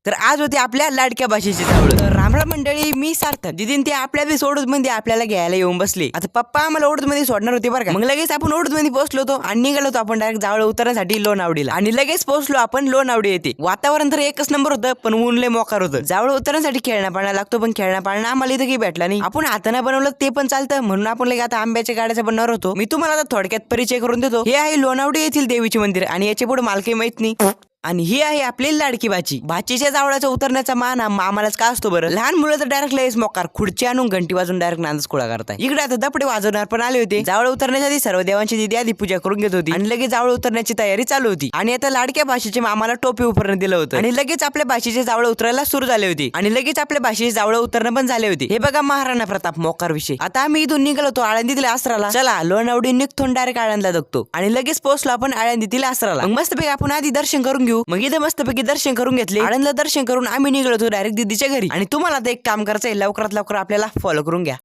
तर आज होते आपल्या लाडक्या भाषेची जावळ. रामराम मंडळी, मी सार्थक. दिदीन ते आपल्या बी ओढूद मध्ये आपल्याला घ्यायला येऊन बसले. आता पप्पा आम्हाला ओढूद मध्ये सोडणार होते बरं का. मग लगेच आपण ओढूद मध्ये पोहोचलो होतो आणि निघालो होतो आपण डायरेक्ट जावळ उतरण्यासाठी लोणावडीला. आणि लगेच पोहोचलो आपण लोणावडी येते. वातावरण तर एकच नंबर होतं, पण ऊन लय मोकार होतं. जावळ उतरण्यासाठी खेळणा पाळणा लागतो, पण खेळणा पाळणा आम्हाला इथं काही भेटला नाही. आपण हाताने बनवलं ते पण चालतं, म्हणून आपण लगे आता आंब्याच्या गाड्याचा बनवणार होतो. मी तुम्हाला आता थोडक्यात परिचय करून देतो. हे आहे लोणावडी येथील देवीचे मंदिर आणि याच्या पुढे मालकी माहित नाही. आणि ही आहे आपली लाडकी भाची. भाचीच्या जावळाचा उतरण्याचा मान आम्हालाच का असतो बरं. लहान मुलं तर डायरेक्ट लयच मोकार खुर्ची आणून घंटी वाजून डायरेक्ट नांदच खोळा करताय. इकडे आता दपडे वाजवणार पण आले होते. जावळ उतरण्याच्या आधी सर्व देवांची दिदी आधी पूजा करून घेत होती आणि लगेच जावळ उतरण्याची तयारी चालू होती. आणि आता लाडक्या भाषेचे आम्हाला टोपी उपरणं दिलं होतं आणि लगेच आपल्या भाषेचे जावळ उतरायला सुरू झाले होते आणि लगेच आपल्या भाषेचे जावळ उतरणं पण झाले होते. हे बघा महाराणा प्रताप मोकार विषय. आता आम्ही इथून निघालो होतो आळंदीतील आसराला. चला लोणावडी निघतो डायरेक्ट आळंदला दगतो आणि लगेच पोहोचलो आपण आळंदीतील आसराला. मस्तपैकी आपण आधी दर्शन करून घेऊ. मग इथे मस्तपैकी दर्शन करून घेतले. आळंदला दर्शन करून आम्ही निघालो होतो डायरेक्ट दिदीच्या घरी. आणि तुम्हाला आता एक काम करायचंय, लवकरात लवकर आपल्याला फॉलो करून घ्या.